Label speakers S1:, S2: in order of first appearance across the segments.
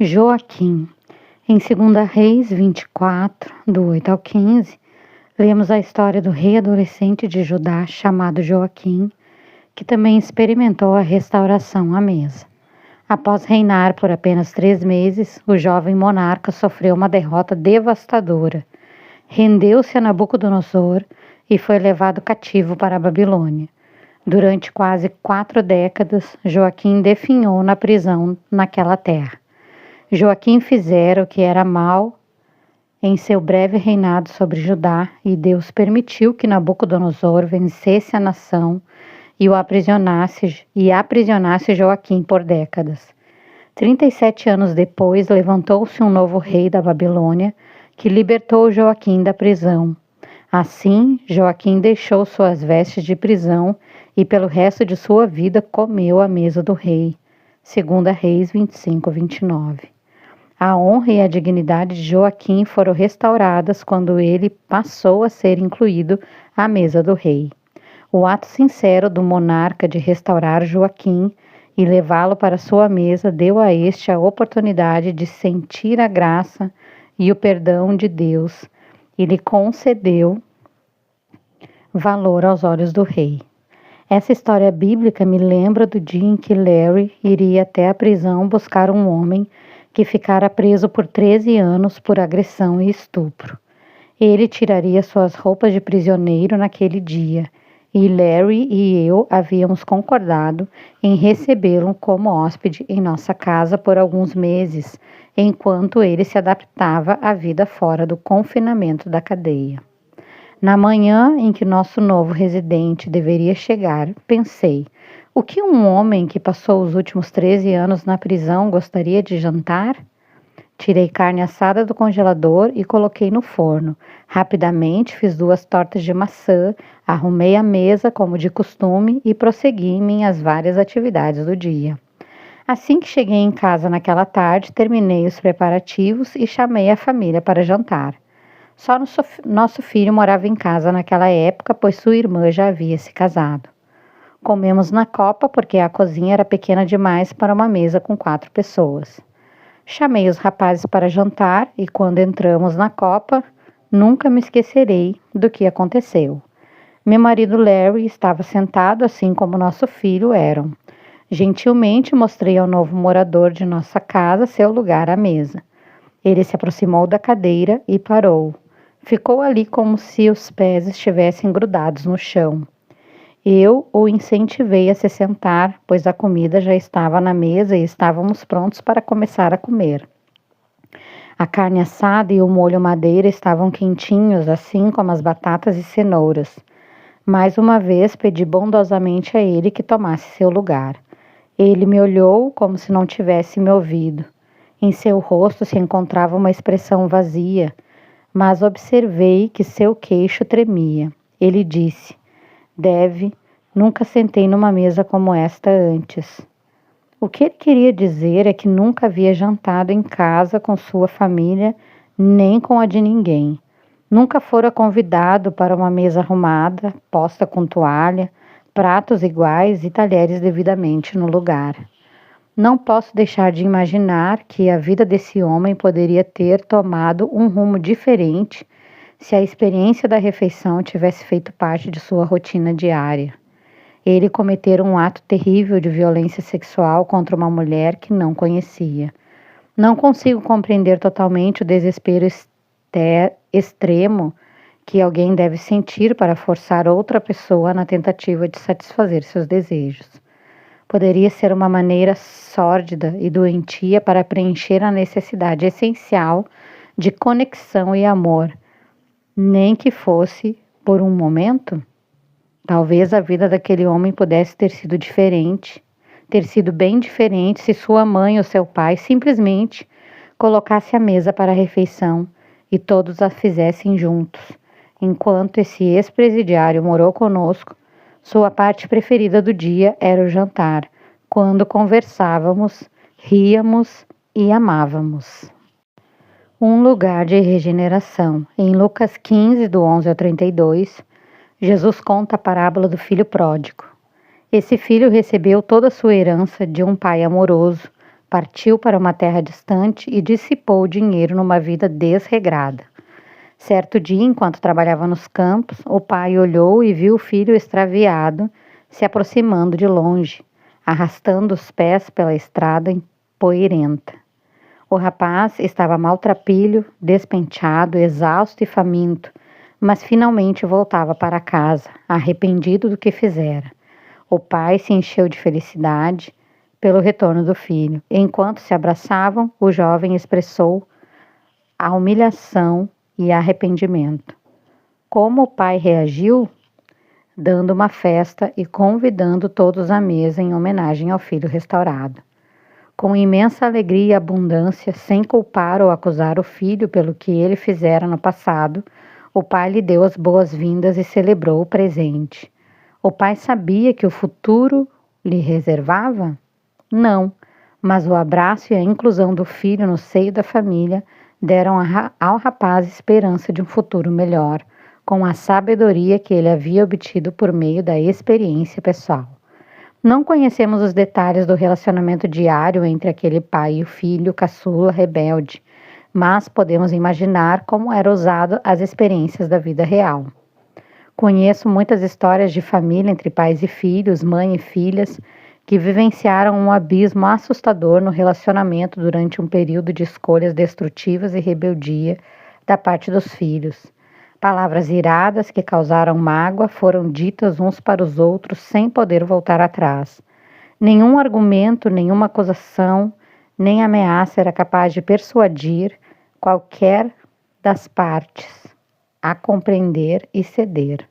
S1: Joaquim. Em 2 Reis 24, do 8 ao 15, lemos a história do rei adolescente de Judá chamado Joaquim, que também experimentou a restauração à mesa. Após reinar por apenas 3 meses, o jovem monarca sofreu uma derrota devastadora. Rendeu-se a Nabucodonosor e foi levado cativo para a Babilônia. Durante quase 4 décadas, Joaquim definhou na prisão naquela terra. Joaquim fizera o que era mal em seu breve reinado sobre Judá, e Deus permitiu que Nabucodonosor vencesse a nação e aprisionasse Joaquim por décadas. 37 anos depois, levantou-se um novo rei da Babilônia, que libertou Joaquim da prisão. Assim, Joaquim deixou suas vestes de prisão e pelo resto de sua vida comeu à mesa do rei. 2 Reis 25, 29. A honra e a dignidade de Joaquim foram restauradas quando ele passou a ser incluído à mesa do rei. O ato sincero do monarca de restaurar Joaquim e levá-lo para sua mesa deu a este a oportunidade de sentir a graça e o perdão de Deus e lhe concedeu valor aos olhos do rei. Essa história bíblica me lembra do dia em que Larry iria até a prisão buscar um homem que ficara preso por 13 anos por agressão e estupro. Ele tiraria suas roupas de prisioneiro naquele dia, e Larry e eu havíamos concordado em recebê-lo como hóspede em nossa casa por alguns meses, enquanto ele se adaptava à vida fora do confinamento da cadeia. Na manhã em que nosso novo residente deveria chegar, pensei: o que um homem que passou os últimos 13 anos na prisão gostaria de jantar? Tirei carne assada do congelador e coloquei no forno. Rapidamente fiz 2 tortas de maçã, arrumei a mesa como de costume e prossegui em minhas várias atividades do dia. Assim que cheguei em casa naquela tarde, terminei os preparativos e chamei a família para jantar. Só nosso filho morava em casa naquela época, pois sua irmã já havia se casado. Comemos na copa porque a cozinha era pequena demais para uma mesa com 4 pessoas. Chamei os rapazes para jantar e quando entramos na copa, nunca me esquecerei do que aconteceu. Meu marido Larry estava sentado assim como nosso filho Aaron. Gentilmente mostrei ao novo morador de nossa casa seu lugar à mesa. Ele se aproximou da cadeira e parou. Ficou ali como se os pés estivessem grudados no chão. Eu o incentivei a se sentar, pois a comida já estava na mesa e estávamos prontos para começar a comer. A carne assada e o molho madeira estavam quentinhos, assim como as batatas e cenouras. Mais uma vez pedi bondosamente a ele que tomasse seu lugar. Ele me olhou como se não tivesse me ouvido. Em seu rosto se encontrava uma expressão vazia, mas observei que seu queixo tremia. Ele disse: nunca sentei numa mesa como esta antes. O que ele queria dizer é que nunca havia jantado em casa com sua família, nem com a de ninguém. Nunca fora convidado para uma mesa arrumada, posta com toalha, pratos iguais e talheres devidamente no lugar. Não posso deixar de imaginar que a vida desse homem poderia ter tomado um rumo diferente se a experiência da refeição tivesse feito parte de sua rotina diária. Ele cometera um ato terrível de violência sexual contra uma mulher que não conhecia. Não consigo compreender totalmente o desespero extremo que alguém deve sentir para forçar outra pessoa na tentativa de satisfazer seus desejos. Poderia ser uma maneira sórdida e doentia para preencher a necessidade essencial de conexão e amor, nem que fosse por um momento. Talvez a vida daquele homem pudesse ter sido bem diferente se sua mãe ou seu pai simplesmente colocasse a mesa para a refeição e todos a fizessem juntos. Enquanto esse ex-presidiário morou conosco, sua parte preferida do dia era o jantar, quando conversávamos, ríamos e amávamos. Um lugar de regeneração. Em Lucas 15, do 11 ao 32, Jesus conta a parábola do filho pródigo. Esse filho recebeu toda a sua herança de um pai amoroso, Partiu para uma terra distante e dissipou o dinheiro numa vida desregrada. Certo dia, enquanto trabalhava nos campos, o pai olhou e viu o filho extraviado se aproximando de longe, arrastando os pés pela estrada empoeirenta. O rapaz estava maltrapilho, despenteado, exausto e faminto, mas finalmente voltava para casa, arrependido do que fizera. O pai se encheu de felicidade pelo retorno do filho. Enquanto se abraçavam, o jovem expressou a humilhação e arrependimento. Como o pai reagiu? Dando uma festa e convidando todos à mesa em homenagem ao filho restaurado. Com imensa alegria e abundância, sem culpar ou acusar o filho pelo que ele fizera no passado, o pai lhe deu as boas-vindas e celebrou o presente. O pai sabia que o futuro lhe reservava? Não, mas o abraço e a inclusão do filho no seio da família deram ao rapaz esperança de um futuro melhor, com a sabedoria que ele havia obtido por meio da experiência pessoal. Não conhecemos os detalhes do relacionamento diário entre aquele pai e o filho caçula rebelde, mas podemos imaginar como eram usadas as experiências da vida real. Conheço muitas histórias de família entre pais e filhos, mãe e filhas, que vivenciaram um abismo assustador no relacionamento durante um período de escolhas destrutivas e rebeldia da parte dos filhos. Palavras iradas que causaram mágoa foram ditas uns para os outros sem poder voltar atrás. Nenhum argumento, nenhuma acusação, nem ameaça era capaz de persuadir qualquer das partes a compreender e ceder.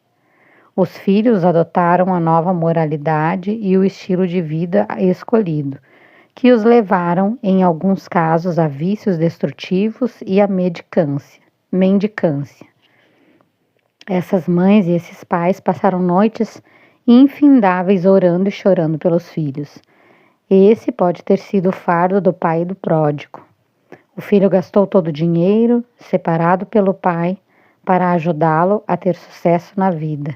S1: Os filhos adotaram a nova moralidade e o estilo de vida escolhido, que os levaram, em alguns casos, a vícios destrutivos e a mendicância. Essas mães e esses pais passaram noites infindáveis orando e chorando pelos filhos. Esse pode ter sido o fardo do pai e do pródigo. O filho gastou todo o dinheiro, separado pelo pai, para ajudá-lo a ter sucesso na vida.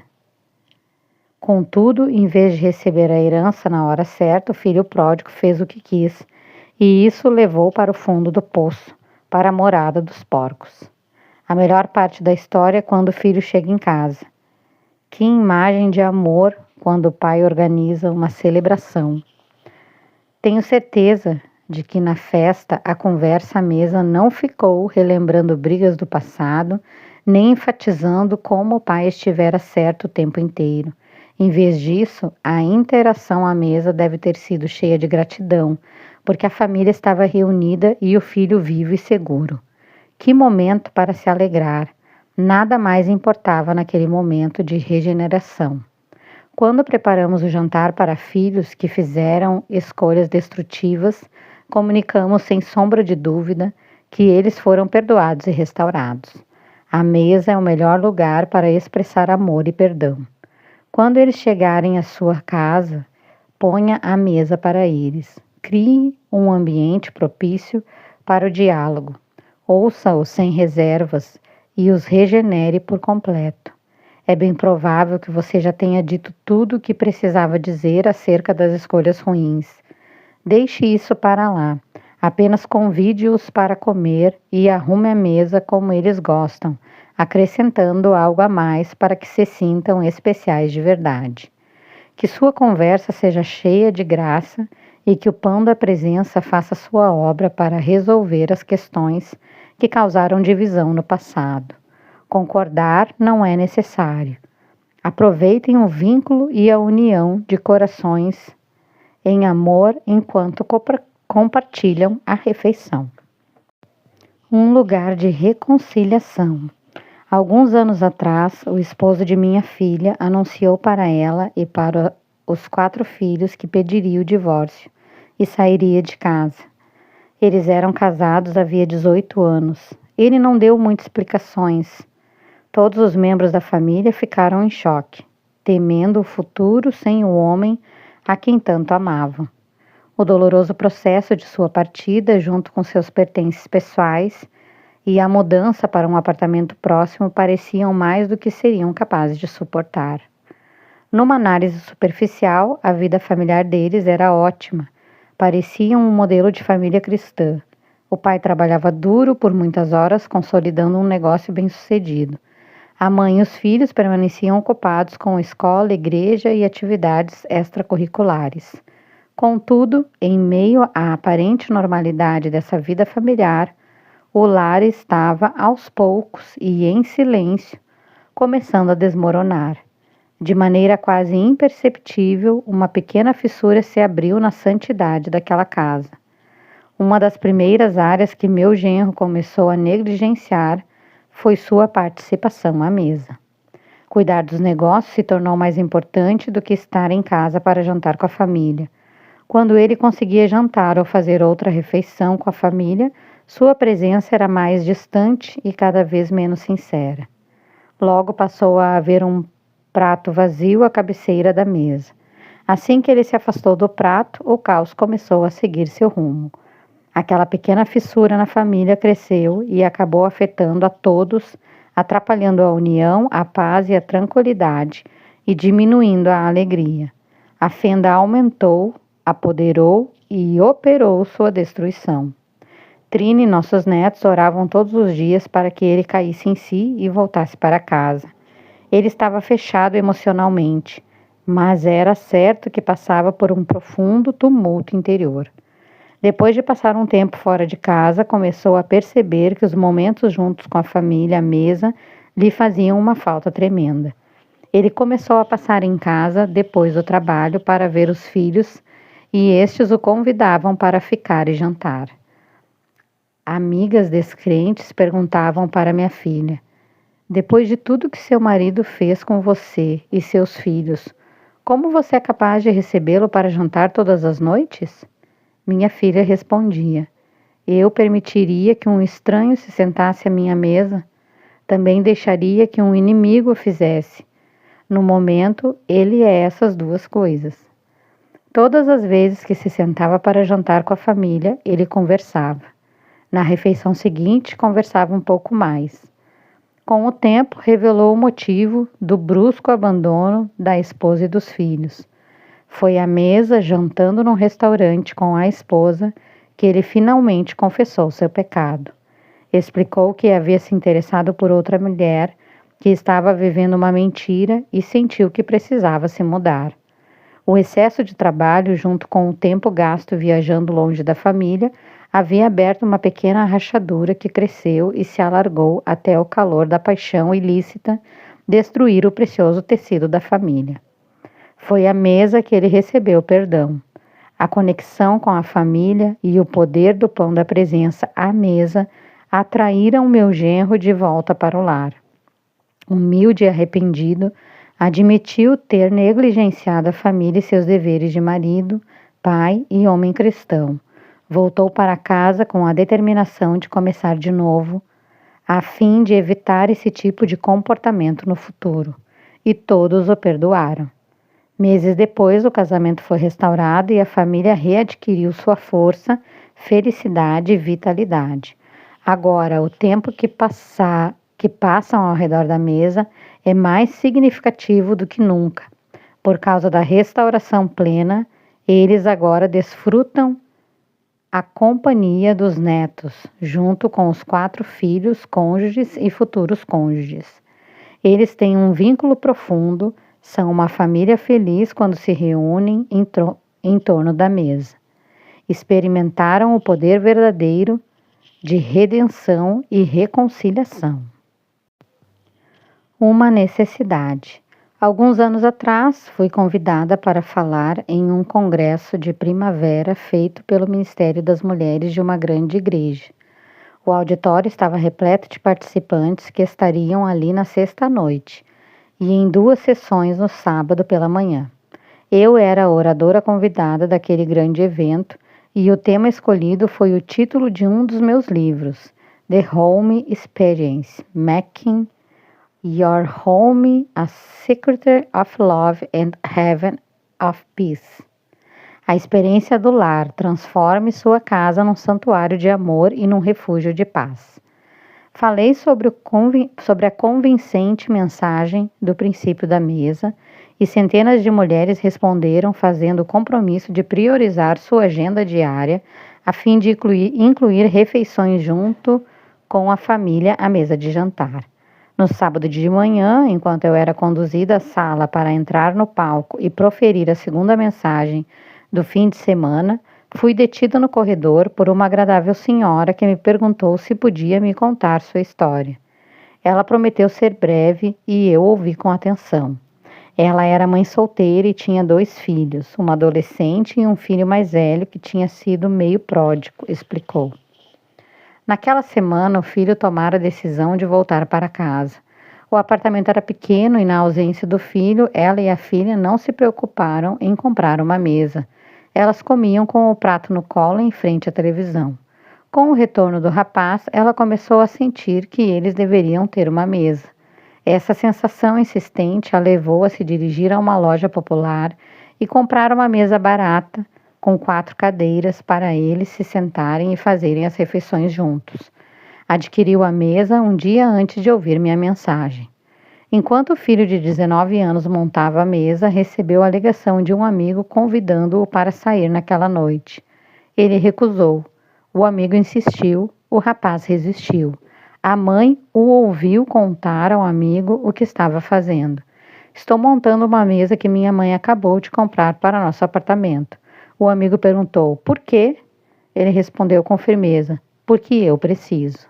S1: Contudo, em vez de receber a herança na hora certa, o filho pródigo fez o que quis, e isso o levou para o fundo do poço, para a morada dos porcos. A melhor parte da história é quando o filho chega em casa. Que imagem de amor quando o pai organiza uma celebração. Tenho certeza de que na festa a conversa à mesa não ficou relembrando brigas do passado, nem enfatizando como o pai estivera certo o tempo inteiro. Em vez disso, a interação à mesa deve ter sido cheia de gratidão, porque a família estava reunida e o filho vivo e seguro. Que momento para se alegrar! Nada mais importava naquele momento de regeneração. Quando preparamos o jantar para filhos que fizeram escolhas destrutivas, comunicamos sem sombra de dúvida que eles foram perdoados e restaurados. A mesa é o melhor lugar para expressar amor e perdão. Quando eles chegarem à sua casa, ponha a mesa para eles. Crie um ambiente propício para o diálogo. Ouça-os sem reservas e os regenere por completo. É bem provável que você já tenha dito tudo o que precisava dizer acerca das escolhas ruins. Deixe isso para lá. Apenas convide-os para comer e arrume a mesa como eles gostam, acrescentando algo a mais para que se sintam especiais de verdade. Que sua conversa seja cheia de graça e que o pão da presença faça sua obra para resolver as questões que causaram divisão no passado. Concordar não é necessário. Aproveitem o vínculo e a união de corações em amor enquanto compartilham a refeição. Um lugar de reconciliação. Alguns anos atrás, o esposo de minha filha anunciou para ela e para os 4 filhos que pediria o divórcio e sairia de casa. Eles eram casados havia 18 anos. Ele não deu muitas explicações. Todos os membros da família ficaram em choque, temendo o futuro sem o homem a quem tanto amavam. O doloroso processo de sua partida, junto com seus pertences pessoais, e a mudança para um apartamento próximo pareciam mais do que seriam capazes de suportar. Numa análise superficial, a vida familiar deles era ótima, Pareciam um modelo de família cristã. O pai trabalhava duro por muitas horas, consolidando um negócio bem-sucedido. A mãe e os filhos permaneciam ocupados com escola, igreja e atividades extracurriculares. Contudo, em meio à aparente normalidade dessa vida familiar, o lar estava, aos poucos e em silêncio, começando a desmoronar. De maneira quase imperceptível, uma pequena fissura se abriu na santidade daquela casa. Uma das primeiras áreas que meu genro começou a negligenciar foi sua participação à mesa. Cuidar dos negócios se tornou mais importante do que estar em casa para jantar com a família. Quando ele conseguia jantar ou fazer outra refeição com a família, sua presença era mais distante e cada vez menos sincera. Logo passou a haver um prato vazio à cabeceira da mesa. Assim que ele se afastou do prato, o caos começou a seguir seu rumo. Aquela pequena fissura na família cresceu e acabou afetando a todos, atrapalhando a união, a paz e a tranquilidade e diminuindo a alegria. A fenda aumentou, apoderou e operou sua destruição. Trina e nossos netos oravam todos os dias para que ele caísse em si e voltasse para casa. Ele estava fechado emocionalmente, mas era certo que passava por um profundo tumulto interior. Depois de passar um tempo fora de casa, começou a perceber que os momentos juntos com a família à mesa lhe faziam uma falta tremenda. Ele começou a passar em casa depois do trabalho para ver os filhos e estes o convidavam para ficar e jantar. Amigas descrentes perguntavam para minha filha: depois de tudo que seu marido fez com você e seus filhos, como você é capaz de recebê-lo para jantar todas as noites? Minha filha respondia: eu permitiria que um estranho se sentasse à minha mesa? Também deixaria que um inimigo o fizesse. No momento, ele é essas duas coisas. Todas as vezes que se sentava para jantar com a família, ele conversava. Na refeição seguinte, conversava um pouco mais. Com o tempo, revelou o motivo do brusco abandono da esposa e dos filhos. Foi à mesa, jantando num restaurante com a esposa, que ele finalmente confessou seu pecado. Explicou que havia se interessado por outra mulher, que estava vivendo uma mentira e sentiu que precisava se mudar. O excesso de trabalho, junto com o tempo gasto viajando longe da família, havia aberto uma pequena rachadura que cresceu e se alargou até o calor da paixão ilícita destruir o precioso tecido da família. Foi à mesa que ele recebeu perdão. A conexão com a família e o poder do pão da presença à mesa atraíram meu genro de volta para o lar. Humilde e arrependido, admitiu ter negligenciado a família e seus deveres de marido, pai e homem cristão. Voltou para casa com a determinação de começar de novo, a fim de evitar esse tipo de comportamento no futuro. E todos o perdoaram. Meses depois, o casamento foi restaurado e a família readquiriu sua força, felicidade e vitalidade. Agora, o tempo que passam ao redor da mesa é mais significativo do que nunca. Por causa da restauração plena, eles agora desfrutam a companhia dos netos, junto com os 4 filhos, cônjuges e futuros cônjuges. Eles têm um vínculo profundo, são uma família feliz quando se reúnem em torno da mesa. Experimentaram o poder verdadeiro de redenção e reconciliação. Uma necessidade. Alguns anos atrás, fui convidada para falar em um congresso de primavera feito pelo Ministério das Mulheres de uma grande igreja. O auditório estava repleto de participantes que estariam ali na sexta noite e em 2 sessões no sábado pela manhã. Eu era a oradora convidada daquele grande evento e o tema escolhido foi o título de um dos meus livros, The Home Experience, Making Your Home a Secretary of Love and Heaven of Peace. A experiência do lar. Transforme sua casa num santuário de amor e num refúgio de paz. Falei sobre a convincente mensagem do princípio da mesa e centenas de mulheres responderam fazendo o compromisso de priorizar sua agenda diária a fim de incluir refeições junto com a família à mesa de jantar. No sábado de manhã, enquanto eu era conduzida à sala para entrar no palco e proferir a segunda mensagem do fim de semana, fui detida no corredor por uma agradável senhora que me perguntou se podia me contar sua história. Ela prometeu ser breve e eu ouvi com atenção. Ela era mãe solteira e tinha 2 filhos, uma adolescente e um filho mais velho que tinha sido meio pródigo, explicou. Naquela semana, o filho tomara a decisão de voltar para casa. O apartamento era pequeno e, na ausência do filho, ela e a filha não se preocuparam em comprar uma mesa. Elas comiam com o prato no colo em frente à televisão. Com o retorno do rapaz, ela começou a sentir que eles deveriam ter uma mesa. Essa sensação insistente a levou a se dirigir a uma loja popular e comprar uma mesa barata, com 4 cadeiras para eles se sentarem e fazerem as refeições juntos. Adquiriu a mesa um dia antes de ouvir minha mensagem. Enquanto o filho de 19 anos montava a mesa, recebeu a ligação de um amigo convidando-o para sair naquela noite. Ele recusou. O amigo insistiu, o rapaz resistiu. A mãe o ouviu contar ao amigo o que estava fazendo. Estou montando uma mesa que minha mãe acabou de comprar para nosso apartamento. O amigo perguntou, por quê? Ele respondeu com firmeza, porque eu preciso.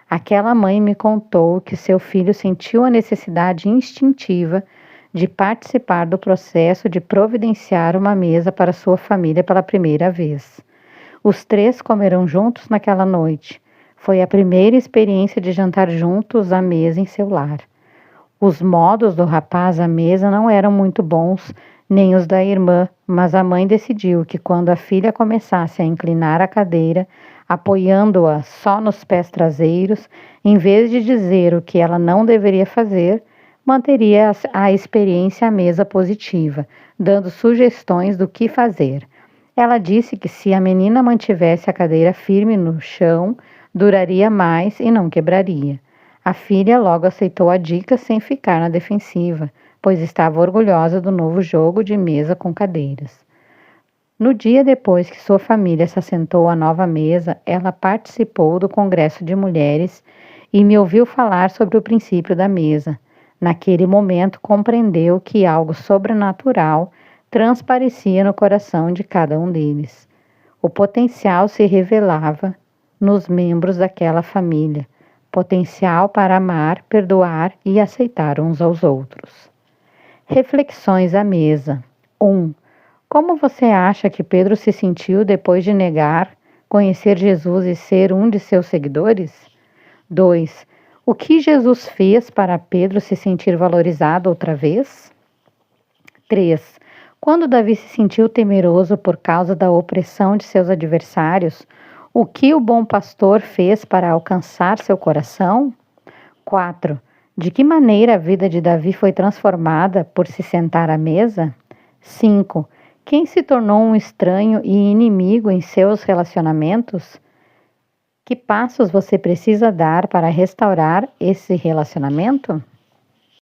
S1: Aquela mãe me contou que seu filho sentiu a necessidade instintiva de participar do processo de providenciar uma mesa para sua família pela primeira vez. Os 3 comeram juntos naquela noite. Foi a primeira experiência de jantar juntos à mesa em seu lar. Os modos do rapaz à mesa não eram muito bons, nem os da irmã, mas a mãe decidiu que quando a filha começasse a inclinar a cadeira, apoiando-a só nos pés traseiros, em vez de dizer o que ela não deveria fazer, manteria a experiência à mesa positiva, dando sugestões do que fazer. Ela disse que se a menina mantivesse a cadeira firme no chão, duraria mais e não quebraria. A filha logo aceitou a dica sem ficar na defensiva, pois estava orgulhosa do novo jogo de mesa com cadeiras. No dia depois que sua família se assentou à nova mesa, ela participou do Congresso de Mulheres e me ouviu falar sobre o princípio da mesa. Naquele momento, compreendeu que algo sobrenatural transparecia no coração de cada um deles. O potencial se revelava nos membros daquela família, potencial para amar, perdoar e aceitar uns aos outros. Reflexões à mesa. 1. Como você acha que Pedro se sentiu depois de negar, conhecer Jesus e ser um de seus seguidores? 2. O que Jesus fez para Pedro se sentir valorizado outra vez? 3. Quando Davi se sentiu temeroso por causa da opressão de seus adversários, o que o bom pastor fez para alcançar seu coração? 4. De que maneira a vida de Davi foi transformada por se sentar à mesa? 5. Quem se tornou um estranho e inimigo em seus relacionamentos? Que passos você precisa dar para restaurar esse relacionamento?